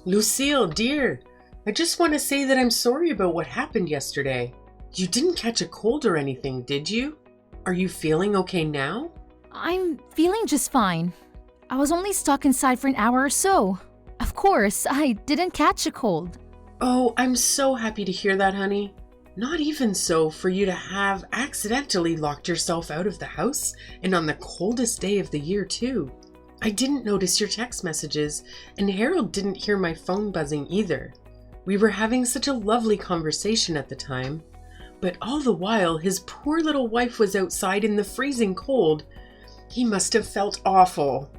Lucille, dear, I just want to say that I'm sorry about what happened yesterday. You didn't catch a cold or anything, did you? Are you feeling okay now? I'm feeling just fine. I was only stuck inside for an hour or so. Of course, I didn't catch a cold. Oh, I'm so happy to hear that, honey. Not even so for you to have accidentally locked yourself out of the house, and on the coldest day of the year, too. I didn't notice your text messages, and Harold didn't hear my phone buzzing either. We were having such a lovely conversation at the time, but all the while his poor little wife was outside in the freezing cold. He must have felt awful.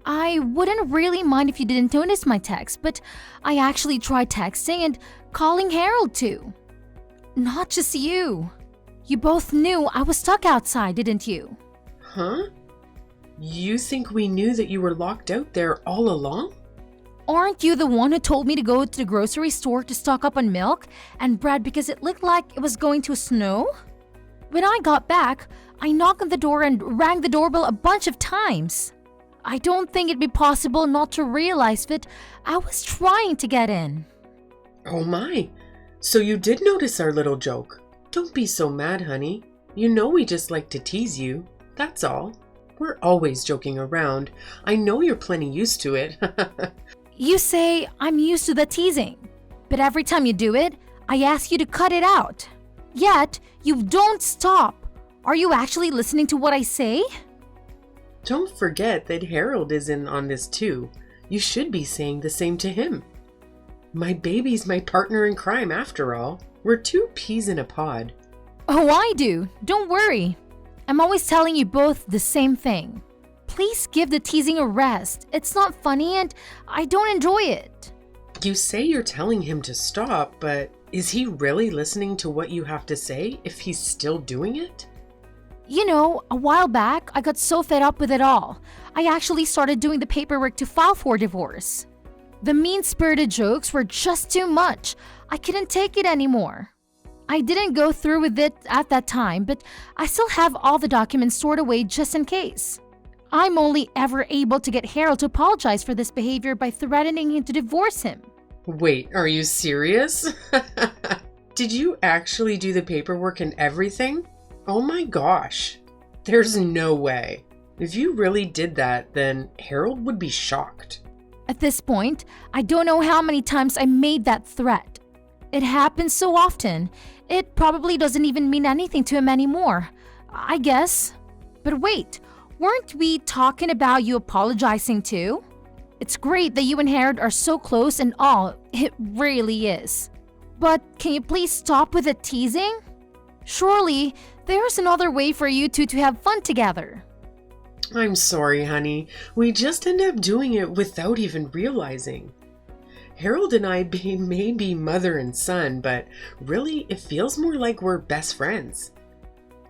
I wouldn't really mind if you didn't notice my text, but I actually tried texting and calling Harold too. Not just you. You both knew I was stuck outside, didn't you? Huh? You think we knew that you were locked out there all along? Aren't you the one who told me to go to the grocery store to stock up on milk and bread because it looked like it was going to snow? When I got back, I knocked on the door and rang the doorbell a bunch of times. I don't think it'd be possible not to realize that I was trying to get in. Oh my, so you did notice our little joke. Don't be so mad, honey. You know we just like to tease you, that's all. We're always joking around. I know you're plenty used to it. You say I'm used to the teasing, but every time you do it, I ask you to cut it out. Yet, you don't stop. Are you actually listening to what I say? Don't forget that Harold is in on this too. You should be saying the same to him. My baby's my partner in crime after all. We're two peas in a pod. Oh, I do. Don't worry. I'm always telling you both the same thing. Please give the teasing a rest. It's not funny and I don't enjoy it. You say you're telling him to stop, but is he really listening to what you have to say if he's still doing it? You know, a while back, I got so fed up with it all. I actually started doing the paperwork to file for divorce. The mean-spirited jokes were just too much. I couldn't take it anymore. I didn't go through with it at that time, but I still have all the documents stored away just in case. I'm only ever able to get Harold to apologize for this behavior by threatening him to divorce him. Wait, are you serious? Did you actually do the paperwork and everything? Oh my gosh. There's no way. If you really did that, then Harold would be shocked. At this point, I don't know how many times I made that threat. It happens so often, it probably doesn't even mean anything to him anymore. I guess. But wait, weren't we talking about you apologizing too? It's great that you and Harold are so close and all, it really is. But can you please stop with the teasing? Surely, there's another way for you two to have fun together. I'm sorry, honey. We just end up doing it without even realizing. Harold and I may be mother and son, but really it feels more like we're best friends.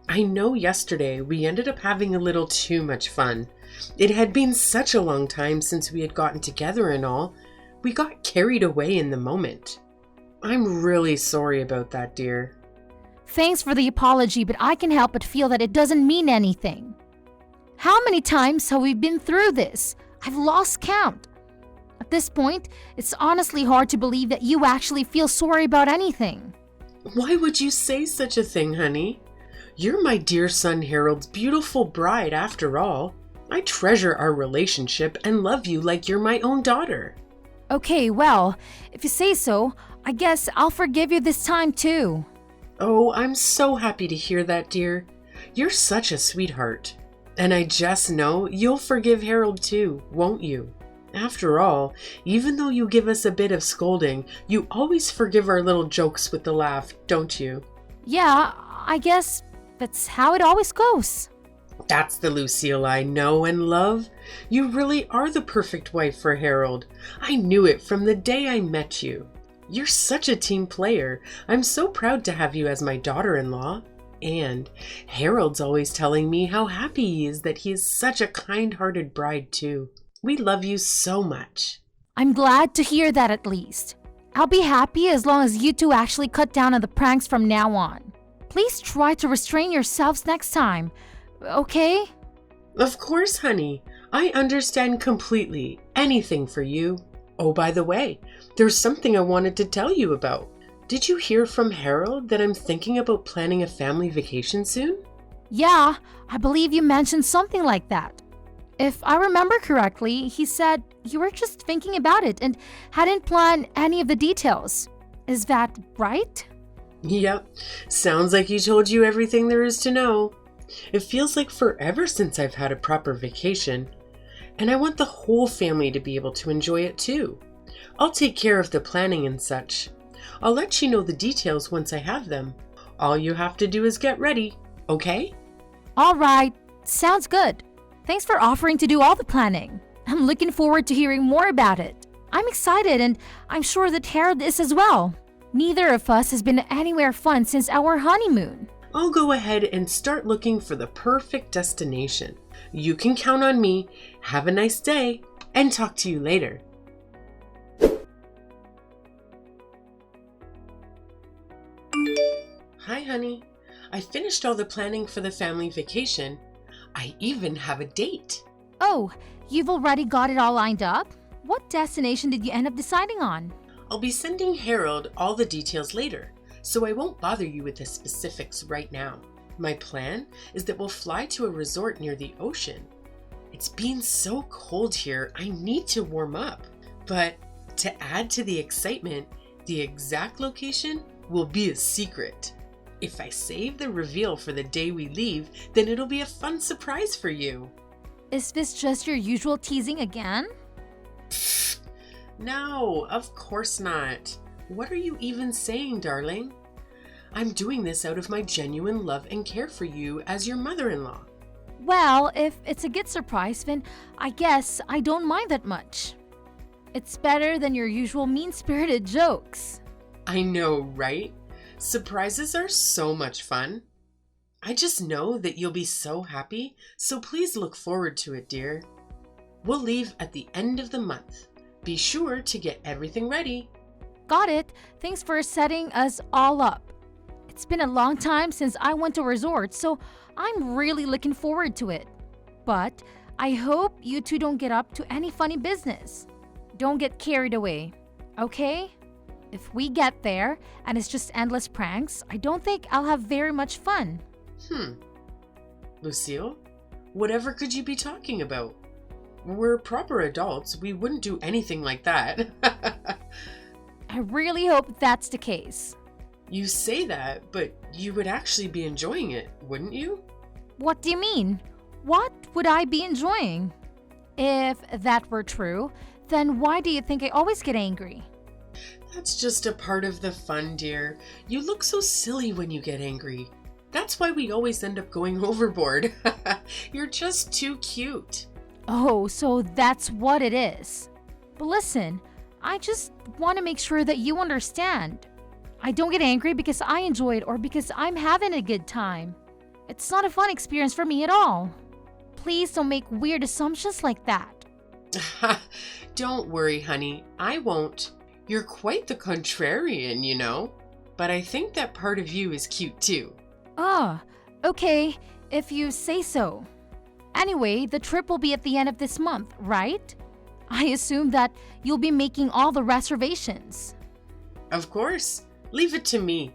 I know yesterday we ended up having a little too much fun. It had been such a long time since we had gotten together and all. We got carried away in the moment. I'm really sorry about that, dear. Thanks for the apology, but I can help but feel that it doesn't mean anything. How many times have we been through this? I've lost count. At this point, it's honestly hard to believe that you actually feel sorry about anything. Why would you say such a thing, honey? You're my dear son Harold's beautiful bride after all. I treasure our relationship and love you like you're my own daughter. Okay, well, if you say so, I guess I'll forgive you this time too. Oh, I'm so happy to hear that, dear. You're such a sweetheart. And I just know you'll forgive Harold too, won't you? After all, even though you give us a bit of scolding, you always forgive our little jokes with a laugh, don't you? Yeah, I guess that's how it always goes. That's the Lucille I know and love. You really are the perfect wife for Harold. I knew it from the day I met you. You're such a team player. I'm so proud to have you as my daughter-in-law. And Harold's always telling me how happy he is that he is such a kind-hearted bride too. We love you so much. I'm glad to hear that at least. I'll be happy as long as you two actually cut down on the pranks from now on. Please try to restrain yourselves next time, okay? Of course, honey. I understand completely. Anything for you. Oh, by the way, there's something I wanted to tell you about. Did you hear from Harold that I'm thinking about planning a family vacation soon? Yeah, I believe you mentioned something like that. If I remember correctly, he said you were just thinking about it and hadn't planned any of the details. Is that right? Yep, sounds like he told you everything there is to know. It feels like forever since I've had a proper vacation, and I want the whole family to be able to enjoy it too. I'll take care of the planning and such. I'll let you know the details once I have them. All you have to do is get ready, okay? All right, sounds good. Thanks for offering to do all the planning. I'm looking forward to hearing more about it. I'm excited, and I'm sure that Harold is as well. Neither of us has been anywhere fun since our honeymoon. I'll go ahead and start looking for the perfect destination. You can count on me. Have a nice day, and talk to you later. Hi, honey. I finished all the planning for the family vacation. I even have a date. Oh, you've already got it all lined up? What destination did you end up deciding on? I'll be sending Harold all the details later, so I won't bother you with the specifics right now. My plan is that we'll fly to a resort near the ocean. It's been so cold here, I need to warm up. But to add to the excitement, the exact location will be a secret. If I save the reveal for the day we leave, then it'll be a fun surprise for you. Is this just your usual teasing again? No, of course not. What are you even saying, darling? I'm doing this out of my genuine love and care for you as your mother-in-law. Well, if it's a good surprise, then I guess I don't mind that much. It's better than your usual mean-spirited jokes. I know, right? Surprises are so much fun. I just know that you'll be so happy, so please look forward to it, dear. We'll leave at the end of the month. Be sure to get everything ready. Got it. Thanks for setting us all up. It's been a long time since I went to a resort, so I'm really looking forward to it. But I hope you two don't get up to any funny business. Don't get carried away, okay? If we get there and it's just endless pranks, I don't think I'll have very much fun. Lucille, whatever could you be talking about? We're proper adults. We wouldn't do anything like that. I really hope that's the case. You say that, but you would actually be enjoying it, wouldn't you? What do you mean? What would I be enjoying? If that were true, then why do you think I always get angry? That's just a part of the fun, dear. You look so silly when you get angry. That's why we always end up going overboard. You're just too cute. Oh, so that's what it is. But listen, I just want to make sure that you understand. I don't get angry because I enjoy it or because I'm having a good time. It's not a fun experience for me at all. Please don't make weird assumptions like that. Don't worry, honey. I won't. You're quite the contrarian, you know. But I think that part of you is cute too. Okay, if you say so. Anyway, the trip will be at the end of this month, right? I assume that you'll be making all the reservations. Of course. Leave it to me.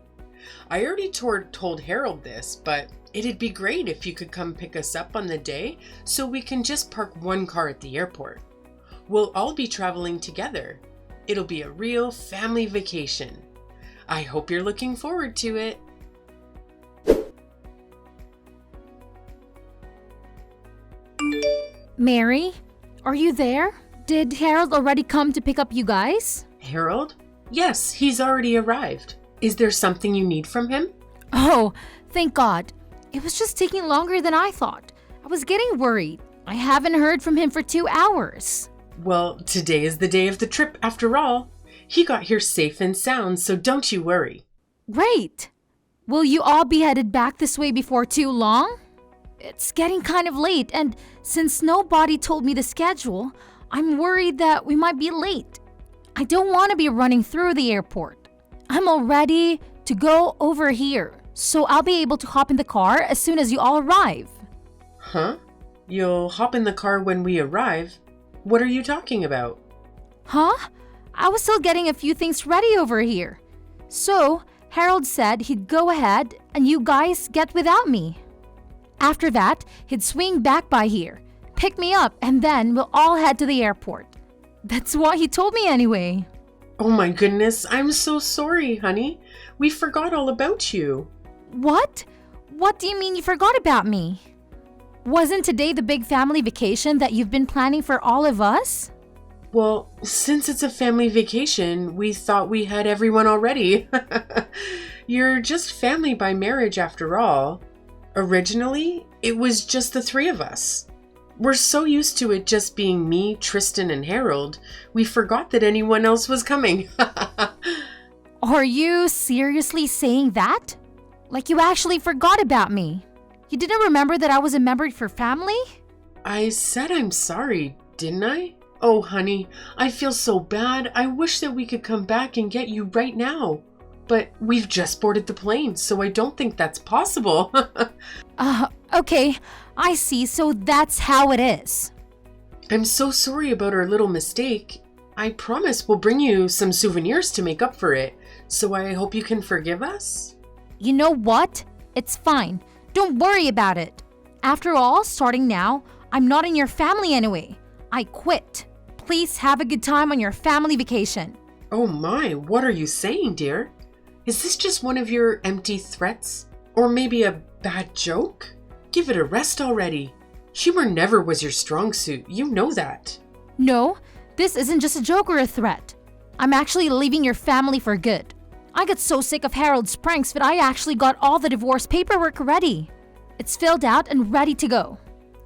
I already told Harold this, but it'd be great if you could come pick us up on the day so we can just park one car at the airport. We'll all be traveling together. It'll be a real family vacation. I hope you're looking forward to it. Mary, are you there? Did Harold already come to pick up you guys? Harold? Yes, he's already arrived. Is there something you need from him? Oh, thank God. It was just taking longer than I thought. I was getting worried. I haven't heard from him for 2 hours. Well, today is the day of the trip after all. He got here safe and sound, so don't you worry. Great! Will you all be headed back this way before too long? It's getting kind of late, and since nobody told me the schedule, I'm worried that we might be late. I don't want to be running through the airport. I'm all ready to go over here, so I'll be able to hop in the car as soon as you all arrive. Huh? You'll hop in the car when we arrive? What are you talking about? Huh? I was still getting a few things ready over here. So, Harold said he'd go ahead and you guys get without me. After that, he'd swing back by here, pick me up, and then we'll all head to the airport. That's what he told me anyway. Oh my goodness, I'm so sorry, honey. We forgot all about you. What? What do you mean you forgot about me? Wasn't today the big family vacation that you've been planning for all of us? Well, since it's a family vacation, we thought we had everyone already. You're just family by marriage after all. Originally, it was just the three of us. We're so used to it just being me, Tristan, and Harold, we forgot that anyone else was coming. Are you seriously saying that? Like you actually forgot about me? You didn't remember that I was a member of your family? I said I'm sorry, didn't I? Oh, honey, I feel so bad. I wish that we could come back and get you right now. But we've just boarded the plane, so I don't think that's possible. Okay, I see, so that's how it is. I'm so sorry about our little mistake. I promise we'll bring you some souvenirs to make up for it, so I hope you can forgive us. You know what? It's fine. Don't worry about it. After all, starting now, I'm not in your family anyway. I quit. Please have a good time on your family vacation. Oh my, what are you saying, dear? Is this just one of your empty threats? Or maybe a bad joke? Give it a rest already. Humor never was your strong suit, you know that. No, this isn't just a joke or a threat. I'm actually leaving your family for good. I got so sick of Harold's pranks that I actually got all the divorce paperwork ready. It's filled out and ready to go.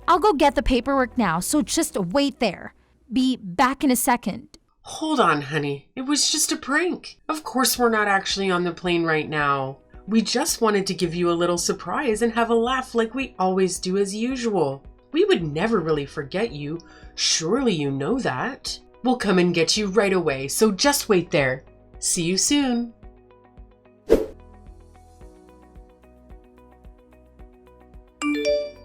I'll go get the paperwork now, so just wait there. Be back in a second. Hold on, honey. It was just a prank. Of course we're not actually on the plane right now. We just wanted to give you a little surprise and have a laugh like we always do as usual. We would never really forget you. Surely you know that. We'll come and get you right away, so just wait there. See you soon.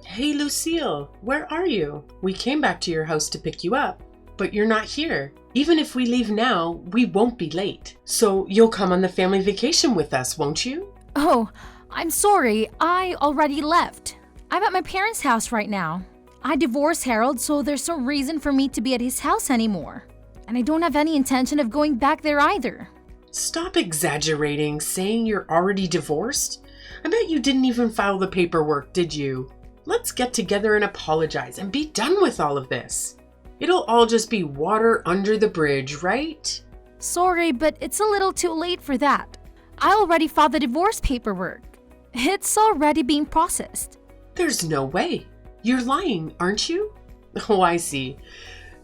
Hey Lucille, where are you? We came back to your house to pick you up, but you're not here. Even if we leave now, we won't be late. So you'll come on the family vacation with us, won't you? Oh, I'm sorry. I already left. I'm at my parents' house right now. I divorced Harold, so there's no reason for me to be at his house anymore. And I don't have any intention of going back there either. Stop exaggerating, saying you're already divorced. I bet you didn't even file the paperwork, did you? Let's get together and apologize and be done with all of this. It'll all just be water under the bridge, right? Sorry, but it's a little too late for that. I already filed the divorce paperwork. It's already being processed. There's no way. You're lying, aren't you? Oh, I see.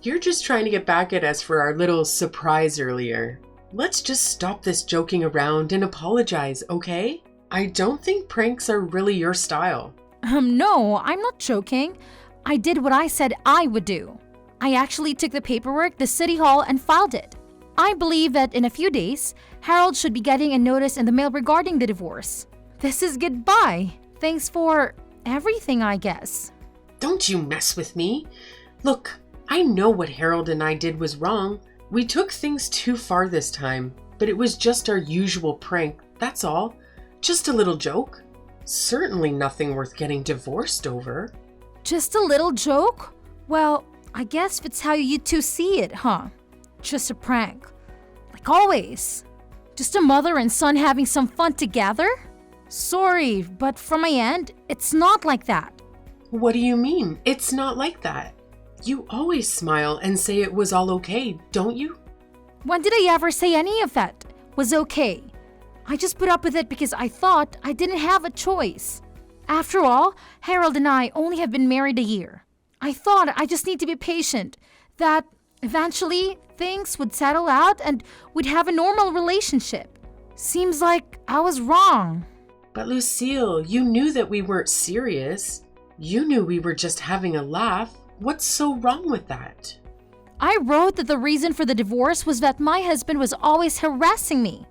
You're just trying to get back at us for our little surprise earlier. Let's just stop this joking around and apologize, okay? I don't think pranks are really your style. No, I'm not joking. I did what I said I would do. I actually took the paperwork to City Hall and filed it. I believe that in a few days, Harold should be getting a notice in the mail regarding the divorce. This is goodbye. Thanks for everything, I guess. Don't you mess with me. Look, I know what Harold and I did was wrong. We took things too far this time, but it was just our usual prank, that's all. Just a little joke. Certainly nothing worth getting divorced over. Just a little joke? Well, I guess that's how you two see it, huh? Just a prank. Like always. Just a mother and son having some fun together? Sorry, but from my end, it's not like that. What do you mean? It's not like that. You always smile and say it was all okay, don't you? When did I ever say any of that was okay? I just put up with it because I thought I didn't have a choice. After all, Harold and I only have been married a year. I thought I just need to be patient, that eventually things would settle out and we'd have a normal relationship. Seems like I was wrong. But Lucille, you knew that we weren't serious. You knew we were just having a laugh. What's so wrong with that? I wrote that the reason for the divorce was that my husband was always harassing me.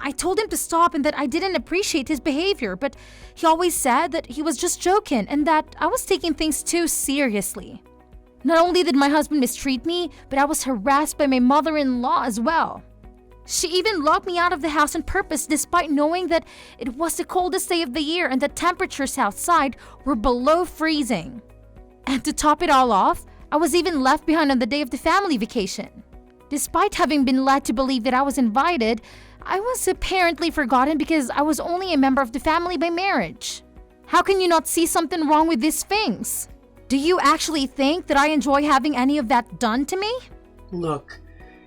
I told him to stop and that I didn't appreciate his behavior, but he always said that he was just joking and that I was taking things too seriously. Not only did my husband mistreat me, but I was harassed by my mother-in-law as well. She even locked me out of the house on purpose despite knowing that it was the coldest day of the year and the temperatures outside were below freezing. And to top it all off, I was even left behind on the day of the family vacation. Despite having been led to believe that I was invited, I was apparently forgotten because I was only a member of the family by marriage. How can you not see something wrong with these things? Do you actually think that I enjoy having any of that done to me? Look,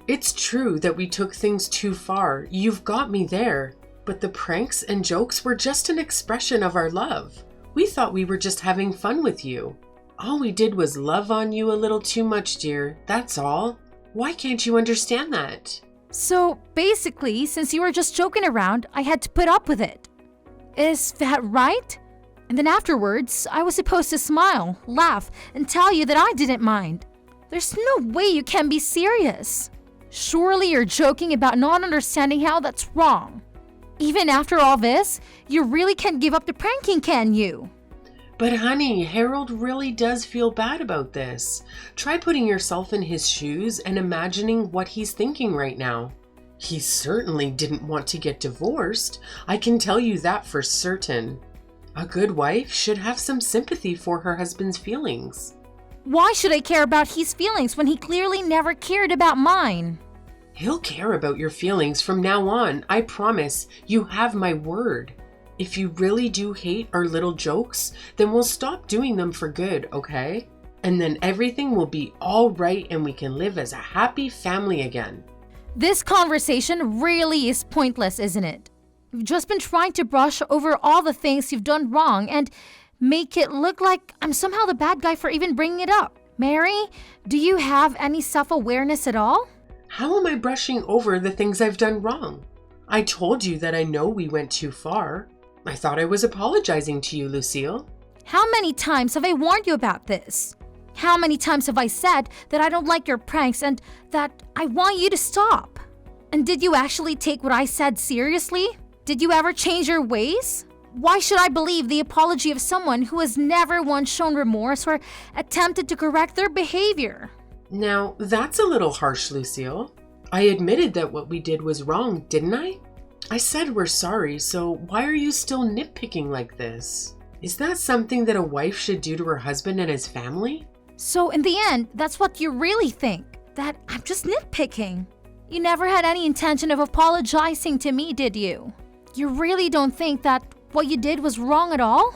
it's true that we took things too far. You've got me there. But the pranks and jokes were just an expression of our love. We thought we were just having fun with you. All we did was love on you a little too much, dear. That's all. Why can't you understand that? So basically, since you were just joking around, I had to put up with it. Is that right? And then afterwards, I was supposed to smile, laugh, and tell you that I didn't mind. There's no way you can be serious. Surely you're joking about not understanding how that's wrong. Even after all this, you really can't give up the pranking, can you? But honey, Harold really does feel bad about this. Try putting yourself in his shoes and imagining what he's thinking right now. He certainly didn't want to get divorced. I can tell you that for certain. A good wife should have some sympathy for her husband's feelings. Why should I care about his feelings when he clearly never cared about mine? He'll care about your feelings from now on. I promise. You have my word. If you really do hate our little jokes, then we'll stop doing them for good, okay? And then everything will be all right and we can live as a happy family again. This conversation really is pointless, isn't it? You've just been trying to brush over all the things you've done wrong and make it look like I'm somehow the bad guy for even bringing it up. Mary, do you have any self-awareness at all? How am I brushing over the things I've done wrong? I told you that I know we went too far. I thought I was apologizing to you, Lucille. How many times have I warned you about this? How many times have I said that I don't like your pranks and that I want you to stop? And did you actually take what I said seriously? Did you ever change your ways? Why should I believe the apology of someone who has never once shown remorse or attempted to correct their behavior? Now, that's a little harsh, Lucille. I admitted that what we did was wrong, didn't I? I said we're sorry, so why are you still nitpicking like this? Is that something that a wife should do to her husband and his family? So in the end, that's what you really think, that I'm just nitpicking. You never had any intention of apologizing to me, did you? You really don't think that what you did was wrong at all?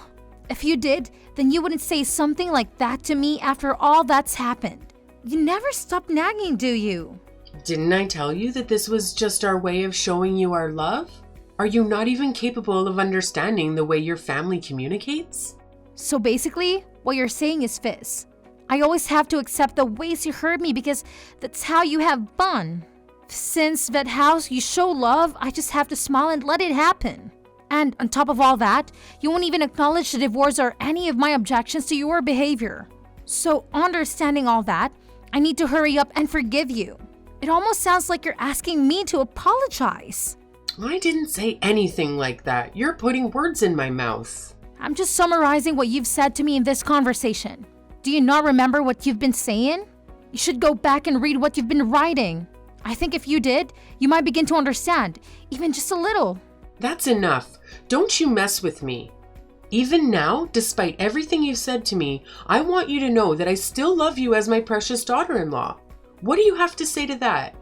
If you did, then you wouldn't say something like that to me after all that's happened. You never stop nagging, do you? Didn't I tell you that this was just our way of showing you our love? Are you not even capable of understanding the way your family communicates? So basically, what you're saying is this. I always have to accept the ways you hurt me because that's how you have fun. Since that how you show love, I just have to smile and let it happen. And on top of all that, you won't even acknowledge the divorce or any of my objections to your behavior. So understanding all that, I need to hurry up and forgive you. It almost sounds like you're asking me to apologize. I didn't say anything like that. You're putting words in my mouth. I'm just summarizing what you've said to me in this conversation. Do you not remember what you've been saying? You should go back and read what you've been writing. I think if you did, you might begin to understand, even just a little. That's enough. Don't you mess with me. Even now, despite everything you've said to me, I want you to know that I still love you as my precious daughter-in-law. What do you have to say to that?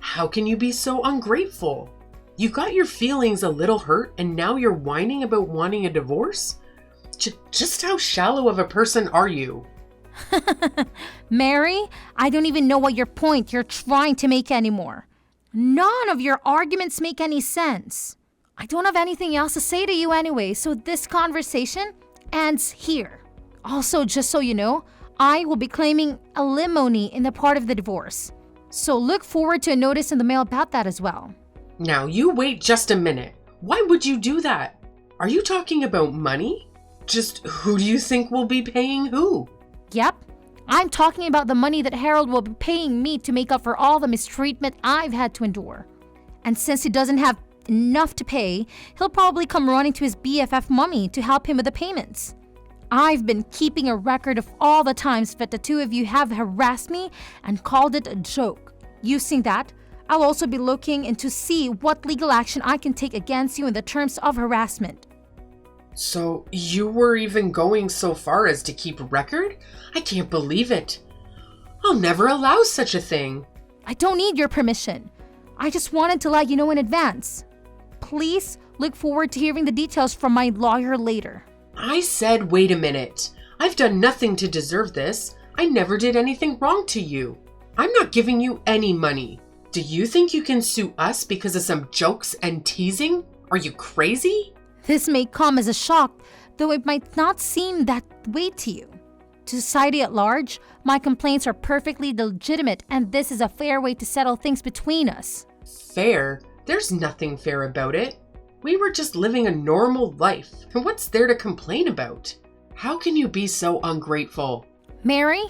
How can you be so ungrateful? You got your feelings a little hurt and now you're whining about wanting a divorce? Just how shallow of a person are you? Mary, I don't even know what your point you're trying to make anymore. None of your arguments make any sense. I don't have anything else to say to you anyway, so this conversation ends here. Also, just so you know, I will be claiming alimony in the part of the divorce. So look forward to a notice in the mail about that as well. Now, you wait just a minute. Why would you do that? Are you talking about money? Just who do you think will be paying who? Yep, I'm talking about the money that Harold will be paying me to make up for all the mistreatment I've had to endure. And since he doesn't have enough to pay, he'll probably come running to his BFF mummy to help him with the payments. I've been keeping a record of all the times that the two of you have harassed me and called it a joke. Using that, I'll also be looking into see what legal action I can take against you in the terms of harassment. So you were even going so far as to keep a record? I can't believe it. I'll never allow such a thing. I don't need your permission. I just wanted to let you know in advance. Please look forward to hearing the details from my lawyer later. I said, wait a minute. I've done nothing to deserve this. I never did anything wrong to you. I'm not giving you any money. Do you think you can sue us because of some jokes and teasing? Are you crazy? This may come as a shock, though it might not seem that way to you. To society at large, my complaints are perfectly legitimate, and this is a fair way to settle things between us. Fair? There's nothing fair about it. We were just living a normal life, and what's there to complain about? How can you be so ungrateful? Mary,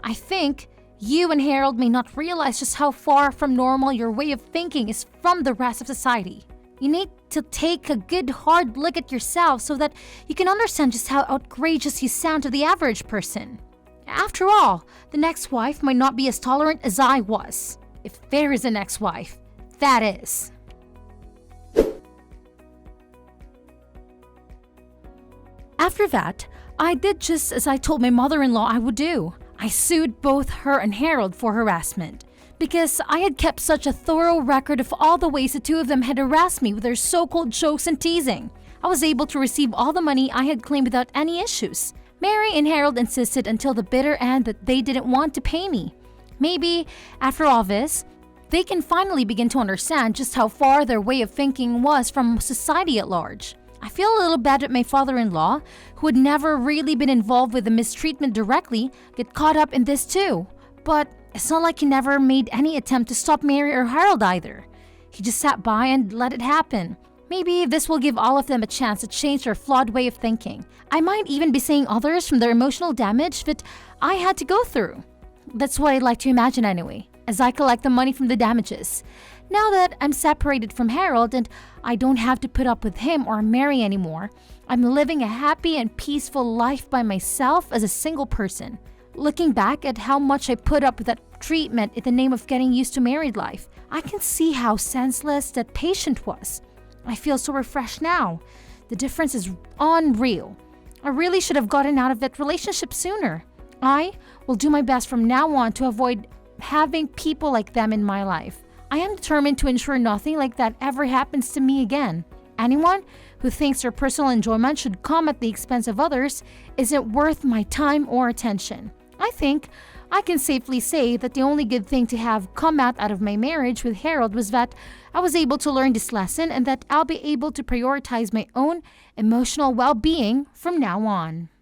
I think you and Harold may not realize just how far from normal your way of thinking is from the rest of society. You need to take a good hard look at yourself so that you can understand just how outrageous you sound to the average person. After all, the next wife might not be as tolerant as I was. If there is a next wife, that is. After that, I did just as I told my mother-in-law I would do. I sued both her and Harold for harassment because I had kept such a thorough record of all the ways the two of them had harassed me with their so-called jokes and teasing. I was able to receive all the money I had claimed without any issues. Mary and Harold insisted until the bitter end that they didn't want to pay me. Maybe, after all this, they can finally begin to understand just how far their way of thinking was from society at large. I feel a little bad that my father-in-law, who had never really been involved with the mistreatment directly, get caught up in this too. But it's not like he never made any attempt to stop Mary or Harold either. He just sat by and let it happen. Maybe this will give all of them a chance to change their flawed way of thinking. I might even be saving others from their emotional damage that I had to go through. That's what I'd like to imagine anyway, as I collect the money from the damages. Now that I'm separated from Harold and I don't have to put up with him or Mary anymore, I'm living a happy and peaceful life by myself as a single person. Looking back at how much I put up with that treatment in the name of getting used to married life, I can see how senseless that patient was. I feel so refreshed now. The difference is unreal. I really should have gotten out of that relationship sooner. I will do my best from now on to avoid having people like them in my life. I am determined to ensure nothing like that ever happens to me again. Anyone who thinks their personal enjoyment should come at the expense of others isn't worth my time or attention. I think I can safely say that the only good thing to have come out of my marriage with Harold was that I was able to learn this lesson and that I'll be able to prioritize my own emotional well-being from now on.